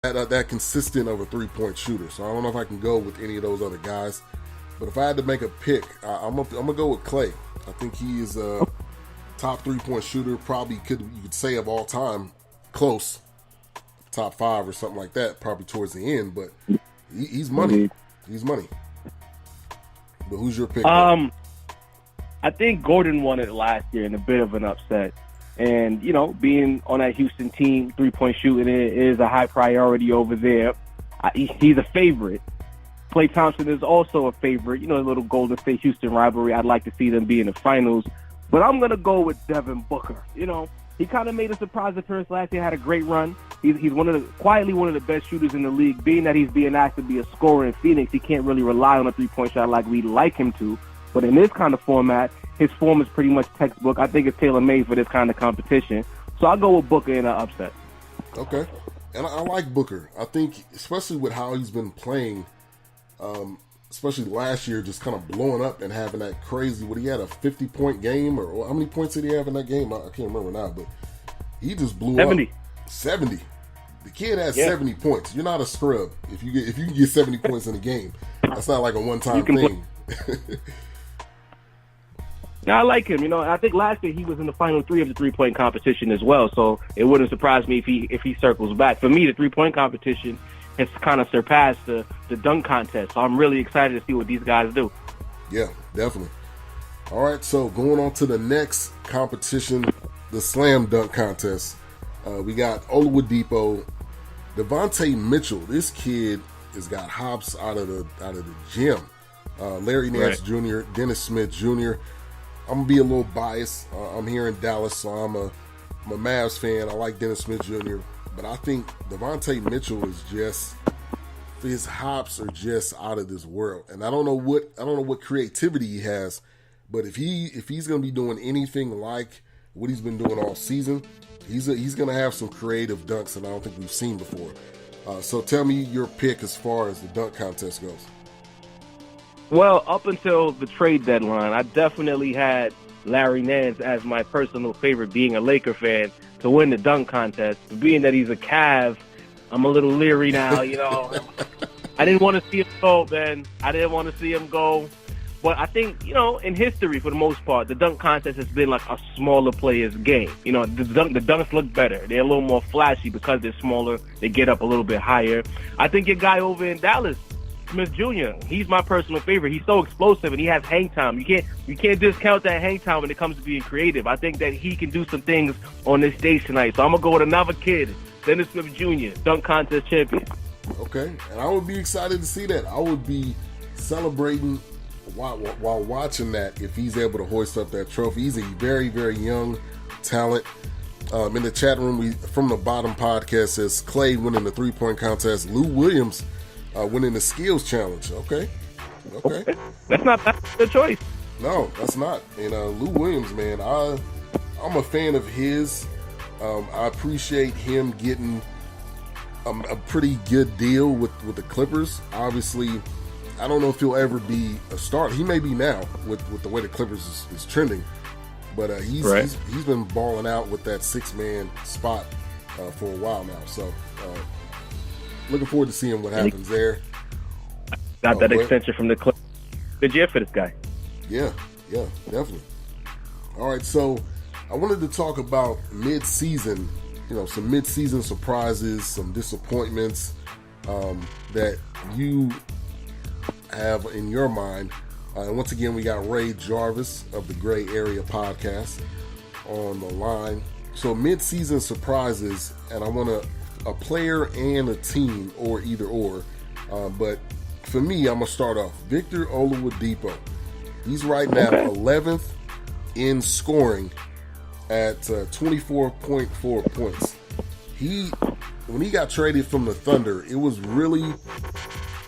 that consistent of a 3-point shooter. So I don't know if I can go with any of those other guys. But if I had to make a pick, I'm gonna go with Clay. I think he is a top 3-point shooter. Probably you could say of all time, close, top 5 or something like that. Probably towards the end, but he's money. He's money. But who's your pick? I think Gordon won it last year in a bit of an upset. And, you know, being on that Houston team, 3-point shooting is a high priority over there. He's a favorite. Klay Thompson is also a favorite. You know, a little Golden State-Houston rivalry. I'd like to see them be in the finals. But I'm going to go with Devin Booker. You know, he kind of made a surprise appearance last year, had a great run. He's quietly one of the best shooters in the league. Being that he's being asked to be a scorer in Phoenix, he can't really rely on a 3-point shot like we'd like him to. But in this kind of format, his form is pretty much textbook. I think it's tailor-made for this kind of competition. So I'll go with Booker in an upset. Okay. And I like Booker. I think, especially with how he's been playing, especially last year, just kind of blowing up and having that crazy, he had a 50-point game, or how many points did he have in that game? I can't remember now, but he just blew 70. up. 70. The kid has 70 points. You're not a scrub if you can get 70 points in a game. That's not like a one-time thing. Now, I like him. You know, I think last year he was in the final 3 of the 3-point competition as well. So it wouldn't surprise me if he circles back. For me, the 3-point competition has kind of surpassed the dunk contest. So I'm really excited to see what these guys do. Yeah, definitely. All right, so going on to the next competition, the slam dunk contest. We got Oladipo, Devontae Mitchell. This kid has got hops out of the gym. Larry Nance Jr., Dennis Smith Jr. I'm gonna be a little biased. I'm here in Dallas, so I'm a Mavs fan. I like Dennis Smith Jr., but I think Devontae Mitchell is just, his hops are just out of this world. And I don't know what creativity he has, but if he's gonna be doing anything like what he's been doing all season, he's gonna have some creative dunks that I don't think we've seen before. So tell me your pick as far as the dunk contest goes. Well, up until the trade deadline, I definitely had Larry Nance as my personal favorite, being a Laker fan, to win the dunk contest. But being that he's a Cav, I'm a little leery now, you know. I didn't want to see him go, man. I didn't want to see him go. But I think, you know, in history, for the most part, the dunk contest has been like a smaller player's game. You know, the dunks look better. They're a little more flashy because they're smaller. They get up a little bit higher. I think your guy over in Dallas, Smith Jr., he's my personal favorite. He's so explosive and he has hang time. You can't discount that hang time when it comes to being creative. I think that he can do some things on this stage tonight. So I'm gonna go with another kid, Dennis Smith Jr., dunk contest champion. Okay, and I would be excited to see that. I would be celebrating while watching that if he's able to hoist up that trophy. He's a very, very young talent. In the chat room, from the bottom podcast says Clay winning the 3-point contest, Lou Williams winning the skills challenge. Okay. That's not a good choice. No, that's not. And Lou Williams, man, I'm a fan of his. I appreciate him getting a pretty good deal with the Clippers. Obviously, I don't know if he'll ever be a starter. He may be now with the way the Clippers is trending. But he's been balling out with that 6-man spot for a while now. So looking forward to seeing what happens there. Got that extension from the Clippers. Good year for this guy. Yeah, definitely. All right, so I wanted to talk about mid-season, some mid-season surprises, some disappointments that you have in your mind. And once again, we got Ray Jarvis of the Gray Area Podcast on the line. So mid-season surprises, and I want a player and a team, or either or. But for me, I'm going to start off. Victor Oladipo. He's right now 11th in scoring at 24.4 points. When he got traded from the Thunder, it was really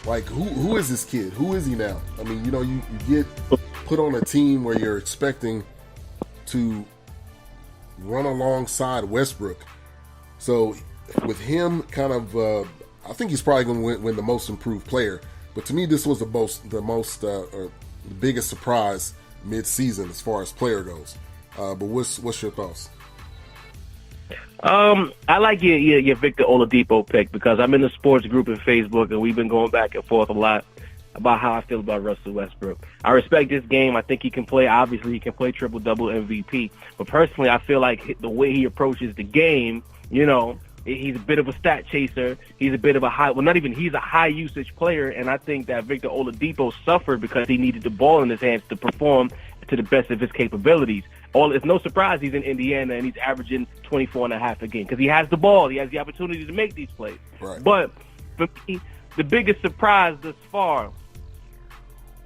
like, who is this kid? Who is he now? I mean, you get put on a team where you're expecting to run alongside Westbrook. So with him kind of, I think he's probably going to win the most improved player. But to me, this was the biggest surprise mid-season as far as player goes. But what's your thoughts? I like your Victor Oladipo pick because I'm in the sports group in Facebook, and we've been going back and forth a lot about how I feel about Russell Westbrook. I respect this game. I think he can play. Obviously, he can play triple-double MVP. But personally, I feel like the way he approaches the game, he's a bit of a stat chaser. He's a bit of he's a high-usage player, and I think that Victor Oladipo suffered because he needed the ball in his hands to perform to the best of his capabilities. It's no surprise he's in Indiana and he's averaging 24.5 a game because he has the ball. He has the opportunity to make these plays. Right. But for me, the biggest surprise thus far,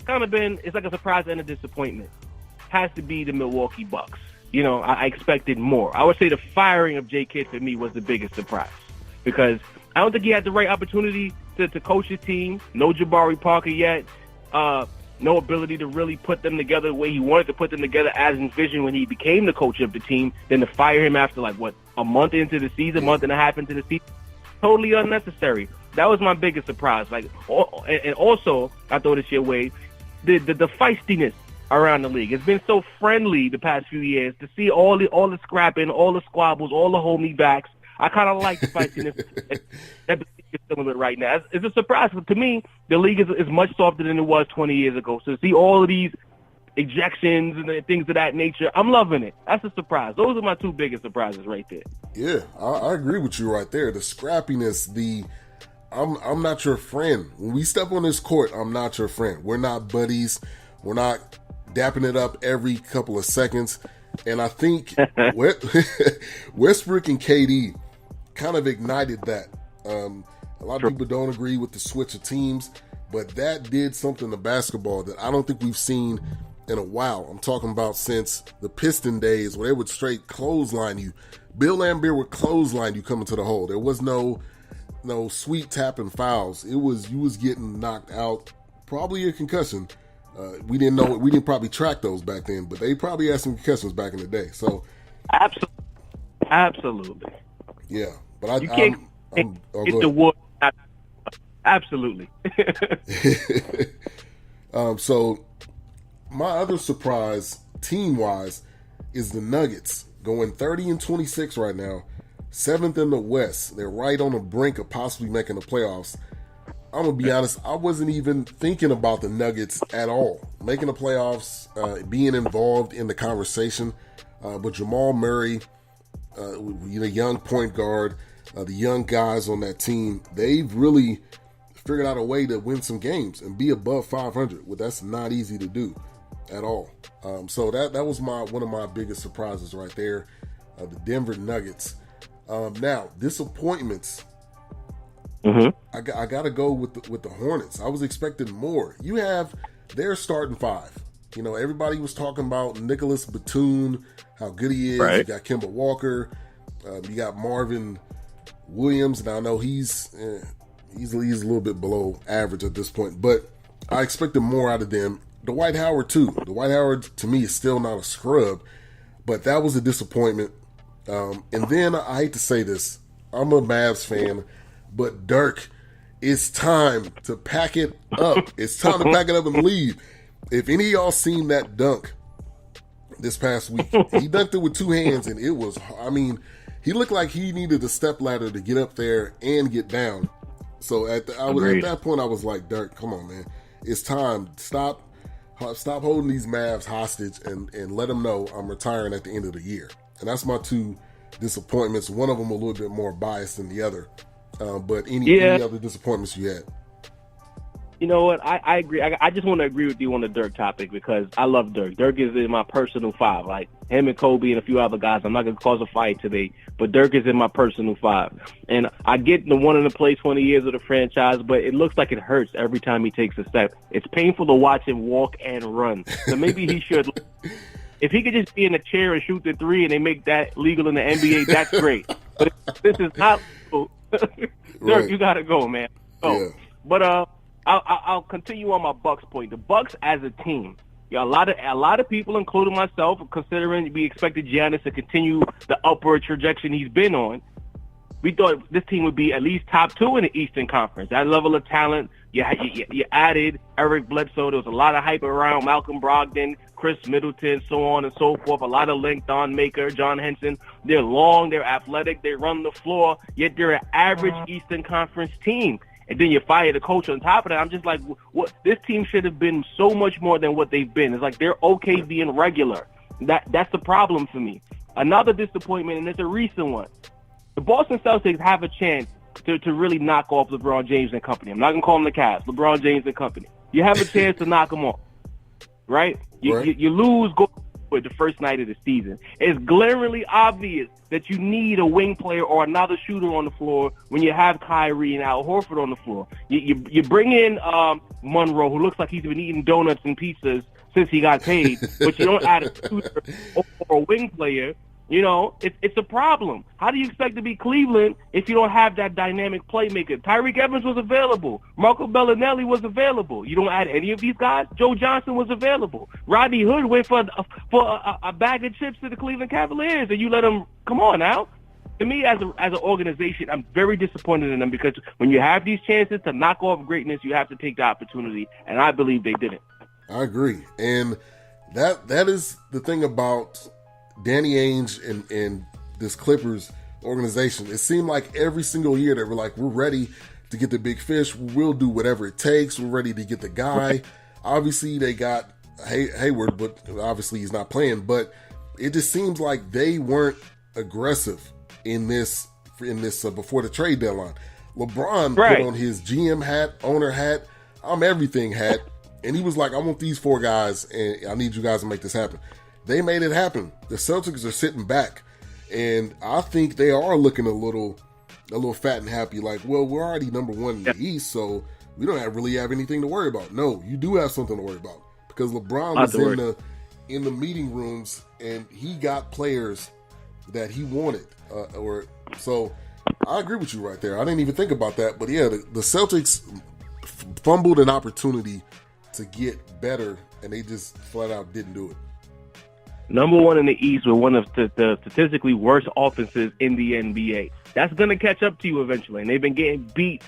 it's like a surprise and a disappointment, has to be the Milwaukee Bucks. I expected more. I would say the firing of Jay Kidd for me was the biggest surprise because I don't think he had the right opportunity to coach his team. No Jabari Parker yet. No ability to really put them together the way he wanted to put them together as envisioned when he became the coach of the team. Then to fire him after a month into the season, month and a half into the season, totally unnecessary. That was my biggest surprise. And also, I throw this your way, the feistiness around the league. It's been so friendly the past few years to see all the scrapping, all the squabbles, all the hold me backs. I kind of like the feistiness that the league is dealing with right now. It's a surprise. But to me, the league is much softer than it was 20 years ago. So to see all of these ejections and things of that nature, I'm loving it. That's a surprise. Those are my two biggest surprises right there. Yeah, I agree with you right there. The scrappiness, I'm not your friend. When we step on this court, I'm not your friend. We're not buddies. We're not dapping it up every couple of seconds. And I think Westbrook and KD kind of ignited that. A lot of people don't agree with the switch of teams, but that did something to basketball that I don't think we've seen in a while. I'm talking about since the Piston days where they would straight clothesline you. Bill Laimbeer would clothesline you coming to the hole. There was no sweet tapping fouls. It was you was getting knocked out, probably a concussion. We didn't probably track those back then, but they probably had some concussions back in the day. So absolutely. Yeah, but you can't get the wood. Absolutely. So my other surprise, team-wise, is the Nuggets going 30-26 right now, 7th in the West. They're right on the brink of possibly making the playoffs. I'm going to be honest, I wasn't even thinking about the Nuggets at all. Making the playoffs, being involved in the conversation. But Jamal Murray, the young point guard, the young guys on that team, they've really figured out a way to win some games and be above 500. Well, that's not easy to do at all. So that was one of my biggest surprises right there, the Denver Nuggets. Now, disappointments. Mm-hmm. I got to go with the Hornets. I was expecting more. You have their starting five. Everybody was talking about Nicholas Batum, how good he is. Right. You got Kemba Walker. You got Marvin Williams. Now I know he's a little bit below average at this point, but I expected more out of them. Dwight Howard too. Dwight Howard to me is still not a scrub, but that was a disappointment. And then I hate to say this, I'm a Mavs fan, but Dirk, it's time to pack it up. It's time to pack it up and leave. If any of y'all seen that dunk this past week, he dunked it with two hands, and it was, he looked like he needed a stepladder to get up there and get down. So at that point, I was like, Dirk, come on, man. It's time. Stop holding these Mavs hostage and let them know I'm retiring at the end of the year. And that's my two disappointments. One of them a little bit more biased than the other. But any other disappointments you had? You know what? I agree. I just want to agree with you on the Dirk topic because I love Dirk. Dirk is in my personal five. Like him and Kobe and a few other guys. I'm not going to cause a fight today, but Dirk is in my personal five. And I get the one in the play 20 years of the franchise, but it looks like it hurts every time he takes a step. It's painful to watch him walk and run. So maybe he should. If he could just be in a chair and shoot the three and they make that legal in the NBA, that's great. But this is not legal. Dirk, right. You got to go, man. Yeah. But I'll continue on my Bucks point. The Bucks as a team, a lot of people, including myself, considering we expected Giannis to continue the upward trajectory he's been on. We thought this team would be at least top 2 in the Eastern Conference. That level of talent, you added Eric Bledsoe. There was a lot of hype around Malcolm Brogdon. Chris Middleton, so on and so forth. A lot of length on Maker, John Henson. They're long, they're athletic, they run the floor, yet they're an average Eastern Conference team. And then you fire the coach on top of that. I'm just like, what? This team should have been so much more than what they've been. It's like they're okay being regular. That's the problem for me. Another disappointment, and it's a recent one. The Boston Celtics have a chance to really knock off LeBron James and company. I'm not going to call them the Cavs. LeBron James and company. You have a chance to knock them off, right? You lose with the first night of the season. It's glaringly obvious that you need a wing player or another shooter on the floor when you have Kyrie and Al Horford on the floor. You bring in Monroe, who looks like he's been eating donuts and pizzas since he got paid, but you don't add a shooter or a wing player. You know, it's a problem. How do you expect to be Cleveland if you don't have that dynamic playmaker? Tyreek Evans was available. Marco Bellinelli was available. You don't add any of these guys? Joe Johnson was available. Rodney Hood went for a bag of chips to the Cleveland Cavaliers, and you let him come on now. To me, as an organization, I'm very disappointed in them because when you have these chances to knock off greatness, you have to take the opportunity, and I believe they didn't. I agree. And that is the thing about Danny Ainge and this Clippers organization. It seemed like every single year they were like, we're ready to get the big fish. We'll do whatever it takes. We're ready to get the guy. Obviously, they got Hayward, but obviously he's not playing. But it just seems like they weren't aggressive in this before the trade deadline. LeBron put on his GM hat, owner hat, I'm everything hat, and he was like, I want these 4 guys, and I need you guys to make this happen. They made it happen. The Celtics are sitting back, and I think they are looking a little fat and happy. Like, well, we're already number 1 in the East, so we don't really have anything to worry about. No, you do have something to worry about because LeBron was in the meeting rooms, and he got players that he wanted. So I agree with you right there. I didn't even think about that, but yeah, the Celtics fumbled an opportunity to get better, and they just flat out didn't do it. Number 1 in the East with one of the statistically worst offenses in the NBA. That's going to catch up to you eventually. And they've been getting beat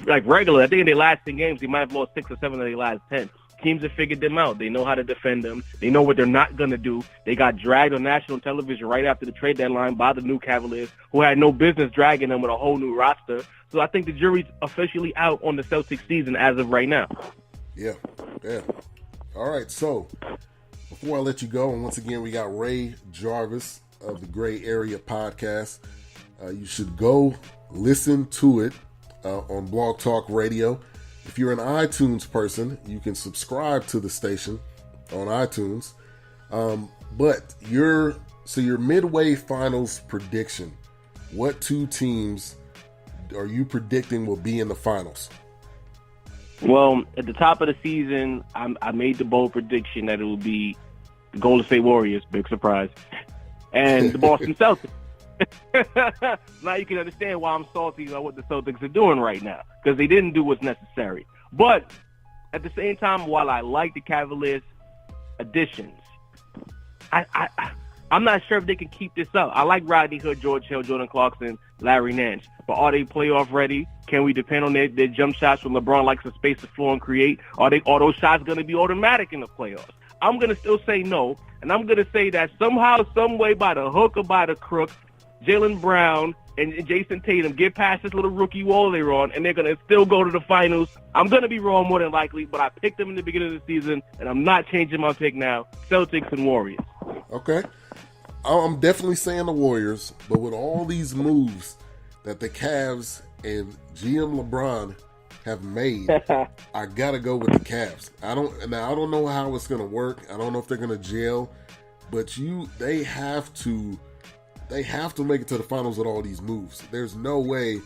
like regular. I think in their last 10 games, they might have lost 6 or 7 of their last 10. Teams have figured them out. They know how to defend them. They know what they're not going to do. They got dragged on national television right after the trade deadline by the new Cavaliers, who had no business dragging them with a whole new roster. So I think the jury's officially out on the Celtics season as of right now. Yeah. All right, so before I let you go, and once again, we got Ray Jarvis of the Gray Area Podcast. You should go listen to it on Blog Talk Radio. If you're an iTunes person, you can subscribe to the station on iTunes. But your midway finals prediction, what 2 teams are you predicting will be in the finals? Well, at the top of the season, I made the bold prediction that it would be the Golden State Warriors, big surprise, and the Boston Celtics. Now you can understand why I'm salty about what the Celtics are doing right now, because they didn't do what's necessary. But at the same time, while I like the Cavaliers' additions, I'm not sure if they can keep this up. I like Rodney Hood, George Hill, Jordan Clarkson, Larry Nance. But are they playoff ready? Can we depend on their jump shots when LeBron likes to space the floor and create? Are those shots going to be automatic in the playoffs? I'm going to still say no. And I'm going to say that somehow, some way, by the hook or by the crook, Jaylen Brown and Jason Tatum get past this little rookie wall they're on, and they're going to still go to the finals. I'm going to be wrong more than likely, but I picked them in the beginning of the season, and I'm not changing my pick now. Celtics and Warriors. Okay. I'm definitely saying the Warriors, but with all these moves that the Cavs and GM LeBron have made, I got to go with the Cavs. I don't know how it's going to work. I don't know if they're going to gel, but they have to make it to the finals with all these moves. There's no way.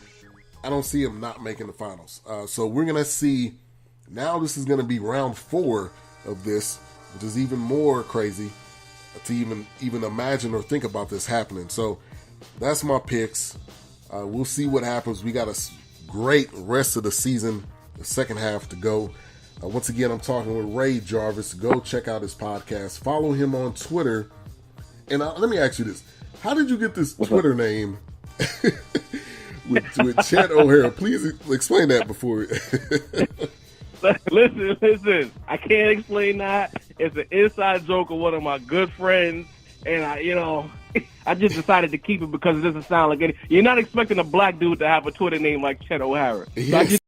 I don't see them not making the finals. So we're going to see. Now this is going to be round 4 of this, which is even more crazy to even imagine or think about this happening. So that's my picks. We'll see what happens. We got a great rest of the season, the second half to go. Once again, I'm talking with Ray Jarvis. Go check out his podcast. Follow him on Twitter. And let me ask you this. How did you get this Twitter name with Chet O'Hara? Please explain that before. Listen. I can't explain that. It's an inside joke of one of my good friends, and I just decided to keep it because it doesn't sound like any. You're not expecting a black dude to have a Twitter name like Chet O'Hara. So Yes.